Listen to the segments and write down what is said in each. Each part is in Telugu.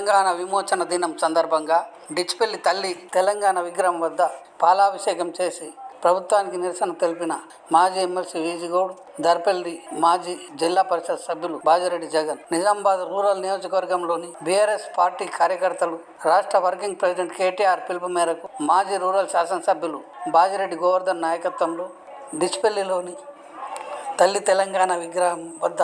తెలంగాణ విమోచన దినం సందర్భంగా డిచ్పల్లి తల్లి తెలంగాణ విగ్రహం వద్ద పాలాభిషేకం చేసి ప్రభుత్వానికి నిరసన తెలిపిన మాజీ ఎమ్మెల్సీ వీజిగౌడ్, దర్పల్లి మాజీ జిల్లా పరిషత్ సభ్యులు బాజిరెడ్డి జగన్, నిజామాబాద్ రూరల్ నియోజకవర్గంలోని బీఆర్ఎస్ పార్టీ కార్యకర్తలు, రాష్ట్ర వర్కింగ్ ప్రెసిడెంట్ కేటీఆర్ పిలుపు మేరకు మాజీ రూరల్ శాసనసభ్యులు బాజిరెడ్డి గోవర్ధన్ నాయకత్వంలో డిచ్పల్లిలోని తల్లి తెలంగాణ విగ్రహం వద్ద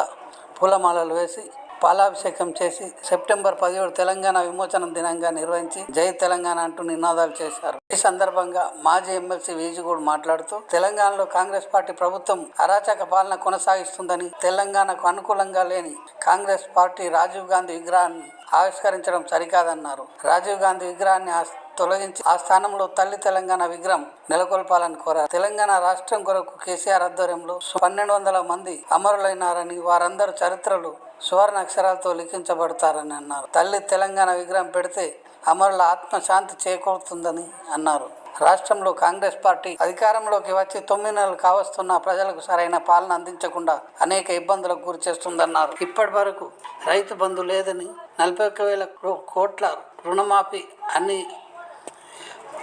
పూలమాలలు వేసి పాలాభిషేకం చేసి సెప్టెంబర్ 17 తెలంగాణ విమోచన దినంగా నిర్వహించి జై తెలంగాణ అంటూ నినాదాలు చేశారు. ఈ సందర్భంగా మాజీ ఎమ్మెల్సీ వీజిగౌడ్ మాట్లాడుతూ తెలంగాణలో కాంగ్రెస్ పార్టీ ప్రభుత్వం అరాచక పాలన కొనసాగిస్తుందని, తెలంగాణకు అనుకూలంగా లేని కాంగ్రెస్ పార్టీ రాజీవ్ గాంధీ విగ్రహాన్ని ఆవిష్కరించడం సరికాదన్నారు. రాజీవ్ గాంధీ విగ్రహాన్ని తొలగించి ఆ స్థానంలో తల్లి తెలంగాణ విగ్రహం నెలకొల్పాలని కోరారు. తెలంగాణ రాష్ట్రం కొరకు కేసీఆర్ ఆధ్వర్యంలో 1200 మంది అమరులైనారని, వారందరూ చరిత్రలు సువర్ణ అక్షరాలతో లిఖించబడతారని అన్నారు. తల్లి తెలంగాణ విగ్రహం పెడితే అమరుల ఆత్మశాంతి చేకూరుతుందని అన్నారు. రాష్ట్రంలో కాంగ్రెస్ పార్టీ అధికారంలోకి వచ్చి 9 నెలలు కావస్తున్న ప్రజలకు సరైన పాలన అందించకుండా అనేక ఇబ్బందులకు గురి చేస్తుందన్నారు. ఇప్పటి వరకు రైతు బంధు లేదని, 41,000 కోట్ల రుణమాఫీ అన్ని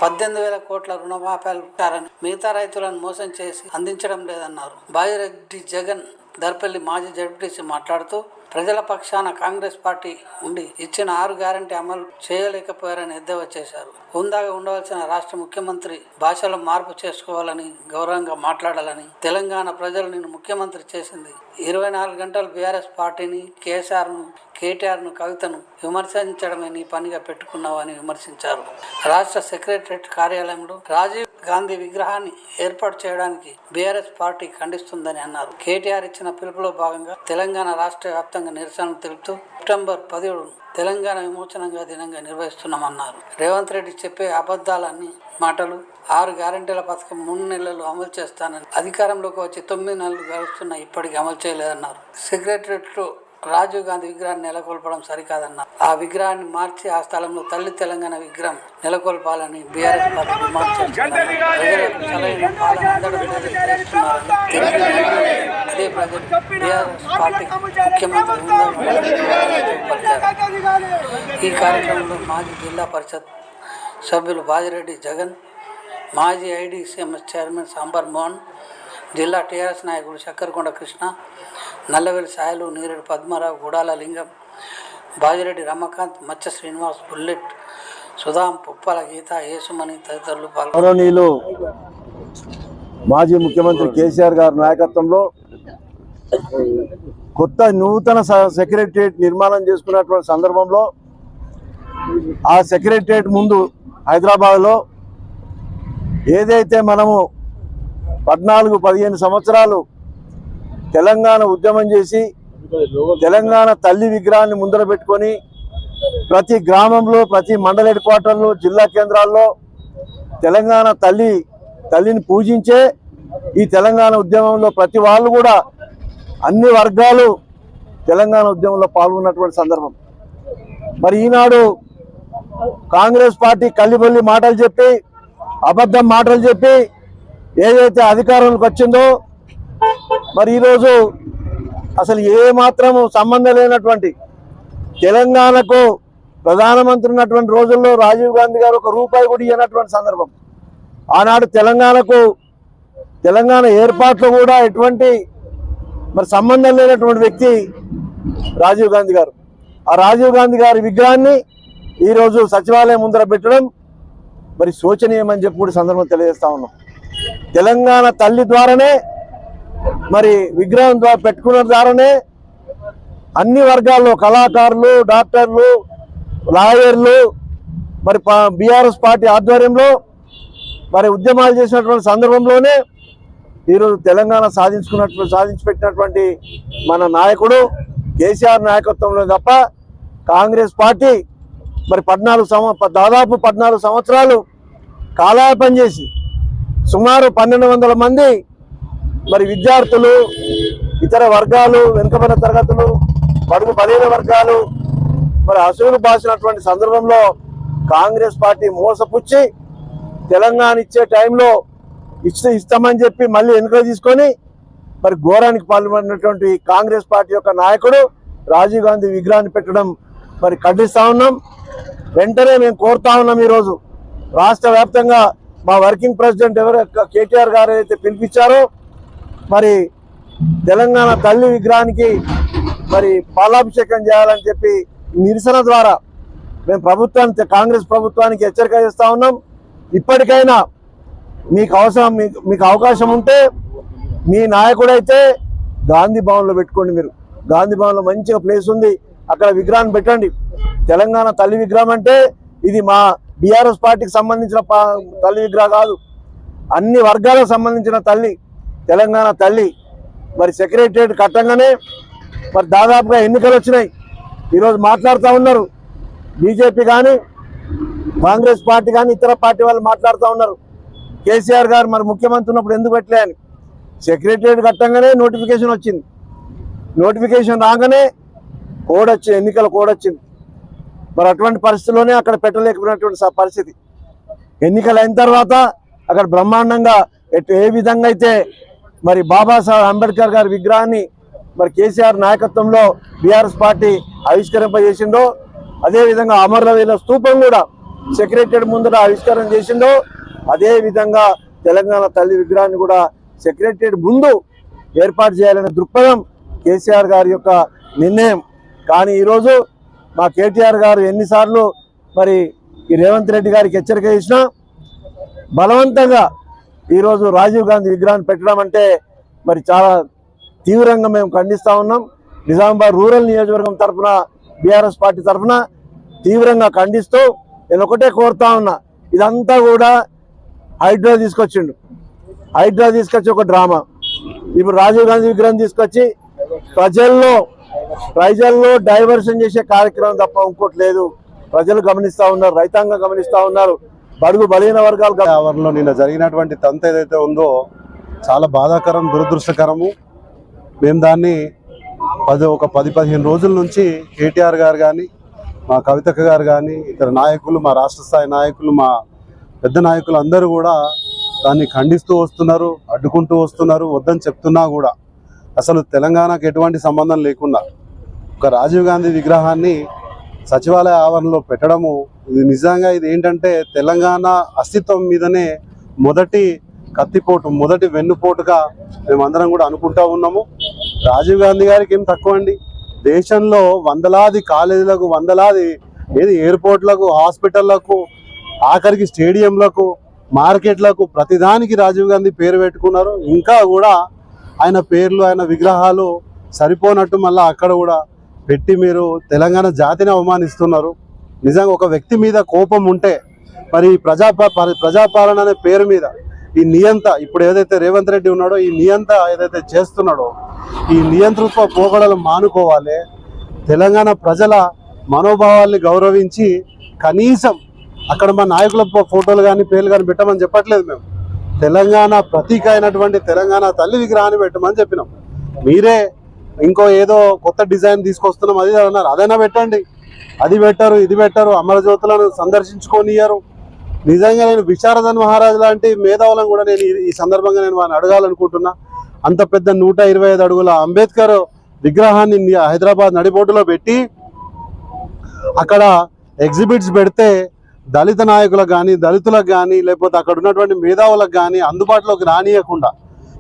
18,000 కోట్ల రుణమాఫీలు మిగతా రైతులను మోసం చేసి అందించడం లేదన్నారు. బాజిరెడ్డి జగన్, దర్పల్లి మాజీ జడ్పీటీసీ మాట్లాడుతూ ప్రజల పక్షాన కాంగ్రెస్ పార్టీ ఉండి ఇచ్చిన 6 గ్యారంటీ అమలు చేయలేకపోయారని ఎద్దేవా చేశారు. హుందాగా ఉండవలసిన రాష్ట్ర ముఖ్యమంత్రి భాషలో మార్పు చేసుకోవాలని, గౌరవంగా మాట్లాడాలని, తెలంగాణ ప్రజలు నిన్ను ముఖ్యమంత్రి చేసింది 24 గంటలు బీఆర్ఎస్ పార్టీని, కేటీఆర్ను, కవితను విమర్శించడమే నీ పనిగా పెట్టుకున్నావు అని విమర్శించారు. రాష్ట్ర సెక్రటరియట్ కార్యాలయంలో రాజీవ్ గాంధీ విగ్రహాన్ని ఏర్పాటు చేయడానికి బీఆర్ఎస్ పార్టీ ఖండిస్తుందని అన్నారు. కేటీఆర్ ఇచ్చిన పిలుపులో భాగంగా తెలంగాణ రాష్ట్ర వ్యాప్తంగా నిరసనలు తెలుపుతూ సెప్టెంబర్ 17 తెలంగాణ విమోచనంగా దినంగా నిర్వహిస్తున్నామన్నారు. రేవంత్ రెడ్డి చెప్పే అబద్ధాలన్నీ మాటలు. 6 గ్యారంటీల పథకం 3 నెలలు అమలు చేస్తానని అధికారంలోకి వచ్చి 9 నెలలు గడుస్తున్నా ఇప్పటికీ అమలు చేయలేదన్నారు. సెక్రటరియట్లో రాజీవ్ గాంధీ విగ్రహాన్ని నెలకొల్పడం సరికాదన్నారు. ఆ విగ్రహాన్ని మార్చి ఆ స్థలంలో తల్లి తెలంగాణ విగ్రహం నెలకొల్పాలని బీఆర్ఎస్ పార్టీ డిమాండ్ చేస్తున్నారు. ప్రజలకు సరైన పాలన అందడం లేదని అదే ప్రజలు బీఆర్ఎస్ పార్టీ ముఖ్యమంత్రి ఈ కార్యక్రమంలో మాజీ జిల్లా పరిషత్ సభ్యులు బాజిరెడ్డి జగన్, మాజీ ఐడీసీఎంఎస్ చైర్మన్ సాంబార్ మోహన్, జిల్లా టీఆర్ఎస్ నాయకుడు చక్కరకొండ కృష్ణ, నల్లవెల్లి సాయలు, నీరెడ్డి పద్మారావు, గుడాల లింగం, బాజిరెడ్డి రమకాంత్, మచ్చ శ్రీనివాస్, బుల్లెట్ సుధాం, పుప్పాల గీత, యేసుమణి తదితరులు పాల్గొన్నారు. మాజీ ముఖ్యమంత్రి కేసీఆర్ గారి నాయకత్వంలో కొత్త నూతన సెక్రటరియట్ నిర్మాణం చేసుకున్నటువంటి సందర్భంలో ఆ సెక్రటరియట్ ముందు హైదరాబాద్లో ఏదైతే మనము 14-15 సంవత్సరాలు తెలంగాణ ఉద్యమం చేసి తెలంగాణ తల్లి విగ్రహాన్ని ముందర పెట్టుకొని ప్రతి గ్రామంలో, ప్రతి మండల హెడ్ క్వార్టర్లో, జిల్లా కేంద్రాల్లో తెలంగాణ తల్లిని పూజించే ఈ తెలంగాణ ఉద్యమంలో ప్రతి వాళ్ళు కూడా అన్ని వర్గాలు తెలంగాణ ఉద్యమంలో పాల్గొన్నటువంటి సందర్భం. మరి ఈనాడు కాంగ్రెస్ పార్టీ కల్లిబొల్లి మాటలు చెప్పి, అబద్ధం మాటలు చెప్పి ఏదైతే అధికారంలోకి వచ్చిందో, మరి ఈరోజు అసలు ఏమాత్రము సంబంధం లేనటువంటి తెలంగాణకు ప్రధానమంత్రి ఉన్నటువంటి రోజుల్లో రాజీవ్ గాంధీ గారు ₹1 కూడా ఇవ్వనటువంటి సందర్భం. ఆనాడు తెలంగాణ ఏర్పాట్లో కూడా ఎటువంటి మరి సంబంధం లేనటువంటి వ్యక్తి రాజీవ్ గాంధీ గారు. ఆ రాజీవ్ గాంధీ గారి విగ్రహాన్ని ఈరోజు సచివాలయం ముందర పెట్టడం మరి శోచనీయమని చెప్పి కూడా సందర్భం తెలియజేస్తా ఉన్నాం. తెలంగాణ తల్లి ద్వారానే, మరి విగ్రహం పెట్టుకున్న ద్వారానే అన్ని వర్గాల్లో కళాకారులు, డాక్టర్లు, లాయర్లు, మరి బీఆర్ఎస్ పార్టీ ఆధ్వర్యంలో మరి ఉద్యమాలు చేసినటువంటి సందర్భంలోనే ఈరోజు తెలంగాణ సాధించి పెట్టినటువంటి మన నాయకుడు కేసీఆర్ నాయకత్వంలో తప్ప కాంగ్రెస్ పార్టీ మరి దాదాపు 14 సంవత్సరాలు కాలయాపన చేసి సుమారు 1200 మంది మరి విద్యార్థులు, ఇతర వర్గాలు, వెనుకబడిన తరగతులు, బడుగు బలహీన వర్గాలు మరి అసూలు బాసినటువంటి సందర్భంలో కాంగ్రెస్ పార్టీ మోసపుచ్చి తెలంగాణ ఇచ్చే టైంలో ఇస్తామని చెప్పి మళ్ళీ ఎన్నికలు తీసుకొని మరి ఘోరానికి పాల్పడినటువంటి కాంగ్రెస్ పార్టీ యొక్క నాయకుడు రాజీవ్ గాంధీ విగ్రహాన్ని పెట్టడం మరి ఖండిస్తా ఉన్నాం. వెంటనే మేము కోరుతా ఉన్నాం, ఈరోజు రాష్ట్ర వ్యాప్తంగా మా వర్కింగ్ ప్రెసిడెంట్ ఎవరు కేటీఆర్ గారు అయితే పిలిపించారో మరి తెలంగాణ తల్లి విగ్రహానికి మరి పాలాభిషేకం చేయాలని చెప్పి నిరసన ద్వారా మేము ప్రభుత్వానికి, కాంగ్రెస్ ప్రభుత్వానికి హెచ్చరిక చేస్తా ఉన్నాం. ఇప్పటికైనా మీకు అవకాశం ఉంటే మీ నాయకుడైతే గాంధీ భవన్లో పెట్టుకోండి. మీరు గాంధీ భవన్లో మంచిగా ప్లేస్ ఉంది, అక్కడ విగ్రహాన్ని పెట్టండి. తెలంగాణ తల్లి విగ్రహం అంటే ఇది మా బీఆర్ఎస్ పార్టీకి సంబంధించిన తల్లి విగ్రహం కాదు, అన్ని వర్గాలకు సంబంధించిన తల్లి, తెలంగాణ తల్లి. మరి సెక్రటరియట్ కట్టంగానే మరి దాదాపుగా ఎన్నికలు వచ్చినాయి. ఈరోజు మాట్లాడుతూ ఉన్నారు బీజేపీ కానీ కాంగ్రెస్ పార్టీ కానీ ఇతర పార్టీ వాళ్ళు మాట్లాడుతూ ఉన్నారు, కేసీఆర్ గారు మరి ముఖ్యమంత్రి ఉన్నప్పుడు ఎందుకు పెట్టలే అని. సెక్రటరియట్ కట్టంగానే నోటిఫికేషన్ వచ్చింది, నోటిఫికేషన్ రాగానే కోడ్ వచ్చింది, ఎన్నికల కోడ్ వచ్చింది. మరి అటువంటి పరిస్థితుల్లోనే అక్కడ పెట్టలేకపోయినటువంటి పరిస్థితి. ఎన్నికలు అయిన తర్వాత అక్కడ బ్రహ్మాండంగా ఏ విధంగా అయితే మరి బాబాసాహెబ్ అంబేద్కర్ గారి విగ్రహాన్ని మరి కేసీఆర్ నాయకత్వంలో బీఆర్ఎస్ పార్టీ ఆవిష్కరింపజేసిందో, అదేవిధంగా అమరవీరుల స్తూపం కూడా సెక్రటరియట్ ముందర ఆవిష్కరణ చేసిందో, అదే విధంగా తెలంగాణ తల్లి విగ్రహాన్ని కూడా సెక్రటరియట్ ముందు ఏర్పాటు చేయాలనే దృక్పథం కేసీఆర్ గారి యొక్క నిర్ణయం. కానీ ఈరోజు మా కేటీఆర్ గారు ఎన్నిసార్లు మరి ఈ రేవంత్ రెడ్డి గారికి హెచ్చరిక చేసినా బలవంతంగా ఈరోజు రాజీవ్ గాంధీ విగ్రహాన్ని పెట్టడం అంటే మరి చాలా తీవ్రంగా మేము ఖండిస్తూ ఉన్నాం. నిజామాబాద్ రూరల్ నియోజకవర్గం తరఫున బీఆర్ఎస్ పార్టీ తరఫున తీవ్రంగా ఖండిస్తూ నేను ఒకటే కోరుతా ఉన్నా, ఇదంతా కూడా హైడ్రా తీసుకొచ్చిండు, హైడ్రా తీసుకొచ్చి ఒక డ్రామా. ఇప్పుడు రాజీవ్ గాంధీ విగ్రహం తీసుకొచ్చి ప్రజల్లో డైవర్షన్ చేసే కార్యక్రమం తప్ప ఇంకోటి లేదు. ప్రజలు గమనిస్తూ ఉన్నారు, రైతాంగం గమనిస్తూ ఉన్నారు, బడుగు బలహీన వర్గాలు. ఆవరణలో నిన్న జరిగినటువంటి తంతు ఏదైతే ఉందో చాలా బాధాకరం, దురదృష్టకరము. మేము దాన్ని ఒక 10-15 రోజుల నుంచి కేటీఆర్ గారు కానీ, మా కవితక్క గారు కానీ, ఇతర నాయకులు, మా రాష్ట్ర స్థాయి నాయకులు, మా పెద్ద నాయకులు అందరూ కూడా దాన్ని ఖండిస్తూ వస్తున్నారు, అడ్డుకుంటూ వస్తున్నారు. వద్దని చెప్తున్నా కూడా అసలు తెలంగాణకు ఎటువంటి సంబంధం లేకుండా ఒక రాజీవ్ గాంధీ విగ్రహాన్ని సచివాలయ ఆవరణలో పెట్టడము, ఇది నిజంగా ఇది ఏంటంటే తెలంగాణ అస్తిత్వం మీదనే మొదటి కత్తిపోటు, మొదటి వెన్నుపోటుగా మేమందరం కూడా అనుకుంటా ఉన్నాము. రాజీవ్ గాంధీ గారికి ఏం తక్కువ అండి. దేశంలో వందలాది కాలేజీలకు, వందలాది ఎయిర్పోర్ట్లకు, హాస్పిటళ్లకు, ఆఖరికి స్టేడియంలకు, మార్కెట్లకు, ప్రతిదానికి రాజీవ్ గాంధీ పేరు పెట్టుకున్నారు. ఇంకా కూడా ఆయన పేర్లు, ఆయన విగ్రహాలు సరిపోనట్టు మళ్ళీ అక్కడ కూడా పెట్టి మీరు తెలంగాణ జాతిని అవమానిస్తున్నారు. నిజంగా ఒక వ్యక్తి మీద కోపం ఉంటే మరి ప్రజాపాలన అనే పేరు మీద ఈ నియంత, ఇప్పుడు ఏదైతే రేవంత్ రెడ్డి ఉన్నాడో ఈ నియంత ఏదైతే చేస్తున్నాడో ఈ నియంతృత్వ పోకడలు మానుకోవాలి. తెలంగాణ ప్రజల మనోభావాల్ని గౌరవించి కనీసం అక్కడ మా నాయకుల ఫోటోలు కానీ పేర్లు కానీ పెట్టమని చెప్పట్లేదు. మేము తెలంగాణ ప్రతీక అయినటువంటి తెలంగాణ తల్లి విగ్రహాన్ని పెట్టమని చెప్పినాం. మీరే ఇంకో ఏదో కొత్త డిజైన్ తీసుకొస్తున్నాం అది అన్నారు, అదైనా పెట్టండి. అది పెట్టరు, ఇది పెట్టరు, అమరజ్యోతులను సందర్శించుకోనియరు. నిజంగా నేను విశారదన్ మహారాజ్ లాంటి మేధావులను కూడా నేను ఈ సందర్భంగా నేను వారిని అడగాలనుకుంటున్నా. అంత పెద్ద 125 అడుగుల అంబేద్కర్ విగ్రహాన్ని హైదరాబాద్ నడిబొడ్డులో పెట్టి అక్కడ ఎగ్జిబిట్స్ పెడితే దళిత నాయకులకు కానీ, దళితులకు కానీ, లేకపోతే అక్కడ ఉన్నటువంటి మేధావులకు కానీ అందుబాటులోకి రానియకుండా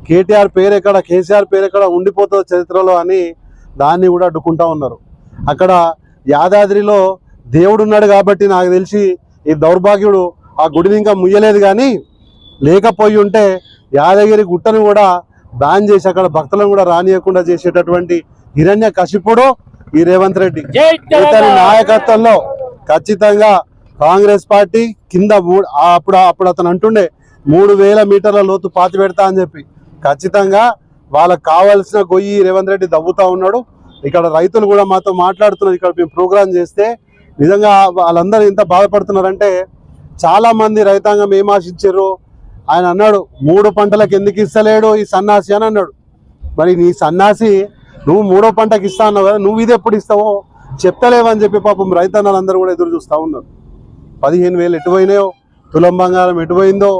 కేటీఆర్ పేరు ఎక్కడ, కేసీఆర్ పేరు ఎక్కడ ఉండిపోతుంది చరిత్రలో అని దాన్ని కూడా అడ్డుకుంటా ఉన్నారు. అక్కడ యాదాద్రిలో దేవుడు ఉన్నాడు కాబట్టి నాకు తెలిసి ఈ దౌర్భాగ్యుడు ఆ గుడిని ఇంకా ముయ్యలేదు. కానీ లేకపోయి ఉంటే యాదగిరి గుట్టను కూడా బ్యాన్ చేసి అక్కడ భక్తులను కూడా రానియకుండా చేసేటటువంటి హిరణ్య కశిపుడు ఈ రేవంత్ రెడ్డి. ఇతని నాయకత్వంలో ఖచ్చితంగా కాంగ్రెస్ పార్టీ కింద అప్పుడు అతను అంటుండే 3000 మీటర్ల లోతు పాతి పెడతా అని చెప్పి, ఖచ్చితంగా వాళ్ళకు కావాల్సిన గొయ్యి రేవంత్ రెడ్డి దవ్వుతా ఉన్నాడు. ఇక్కడ రైతులు కూడా మాతో మాట్లాడుతున్నారు. ఇక్కడ మేము ప్రోగ్రాం చేస్తే నిజంగా వాళ్ళందరూ ఎంత బాధపడుతున్నారంటే, చాలా మంది రైతాంగం ఏం ఆశించారు, ఆయన అన్నాడు 3 పంటలకు ఎందుకు ఇస్తలేడు ఈ సన్నాసి అని అన్నాడు. మరి నీ సన్నాసి నువ్వు 3వ పంటకి ఇస్తా అన్నావు కదా, నువ్వు ఇది ఎప్పుడు ఇస్తావో చెప్తలేవని చెప్పి పాపం రైతన్నలందరూ కూడా ఎదురు చూస్తూ ఉన్నారు. 15,000 ఎటుపోయినాయో, తులం బంగారం ఎటుపోయిందో,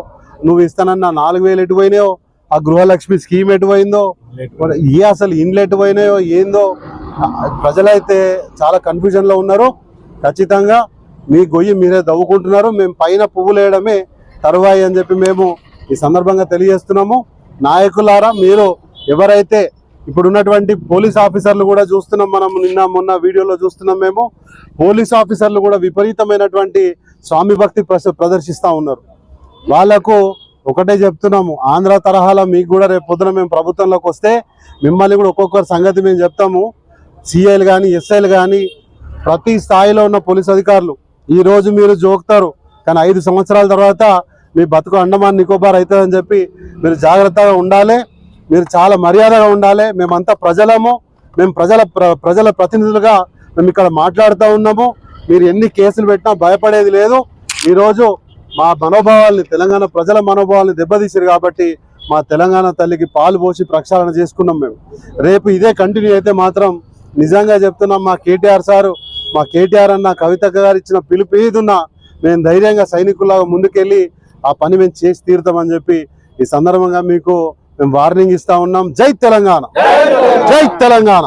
నువ్వు ఇస్తానన్న 4,000 ఎటుపోయినాయో, ఆ గృహలక్ష్మి స్కీమ్ ఎటుపోయిందో, అసలు ఇండ్లు ఎటుపోయినాయో ఏందో ప్రజలైతే చాలా కన్ఫ్యూజన్లో ఉన్నారు. ఖచ్చితంగా మీ గొయ్యి మీరే దవ్వుకుంటున్నారు. మేము పైన పువ్వులు వేయడమే తరువాయి అని చెప్పి మేము ఈ సందర్భంగా తెలియజేస్తున్నాము. నాయకులారా, మీరు ఎవరైతే ఇప్పుడున్నటువంటి పోలీస్ ఆఫీసర్లు కూడా చూస్తున్నాం, మనం నిన్న మొన్న వీడియోలో చూస్తున్నాం. మేము పోలీస్ ఆఫీసర్లు కూడా విపరీతమైనటువంటి స్వామి భక్తి ప్రదర్శిస్తూ ఉన్నారు. వాళ్లకు ఒకటే చెప్తున్నాము, ఆంధ్ర తరహాలో మీకు కూడా రేపు పొద్దున మేము ప్రభుత్వంలోకి వస్తే మిమ్మల్ని కూడా ఒక్కొక్కరి సంగతి మేము చెప్తాము. సిఐలు కానీ ఎస్ఐలు కానీ ప్రతి స్థాయిలో ఉన్న పోలీస్ అధికారులు ఈరోజు మీరు జోకుతారు, కానీ 5 సంవత్సరాల తర్వాత మీ బతుకు అండమాన్ నికోబార్ అవుతుందని చెప్పి మీరు జాగ్రత్తగా ఉండాలి. మీరు చాలా మర్యాదగా ఉండాలి. మేమంతా ప్రజలము, మేము ప్రజల ప్రతినిధులుగా మేము ఇక్కడ మాట్లాడుతూ ఉన్నాము. మీరు ఎన్ని కేసులు పెట్టినా భయపడేది లేదు. ఈరోజు మా మనోభావాల్ని, తెలంగాణ ప్రజల మనోభావాల్ని దెబ్బతీసారు కాబట్టి మా తెలంగాణ తల్లికి పాలు పోసి ప్రక్షాళన చేసుకున్నాం. మేము రేపు ఇదే కంటిన్యూ అయితే మాత్రం నిజంగా చెప్తున్నాం, మా కేటీఆర్ సారు, మా కేటీఆర్ అన్న కవిత గారు ఇచ్చిన పిలుపు ఏదున్నా మేము ధైర్యంగా సైనికుల్లాగా ముందుకెళ్ళి ఆ పని మేము చేసి తీరుతామని చెప్పి ఈ సందర్భంగా మీకు మేము వార్నింగ్ ఇస్తా ఉన్నాం. జై తెలంగాణ, జై తెలంగాణ.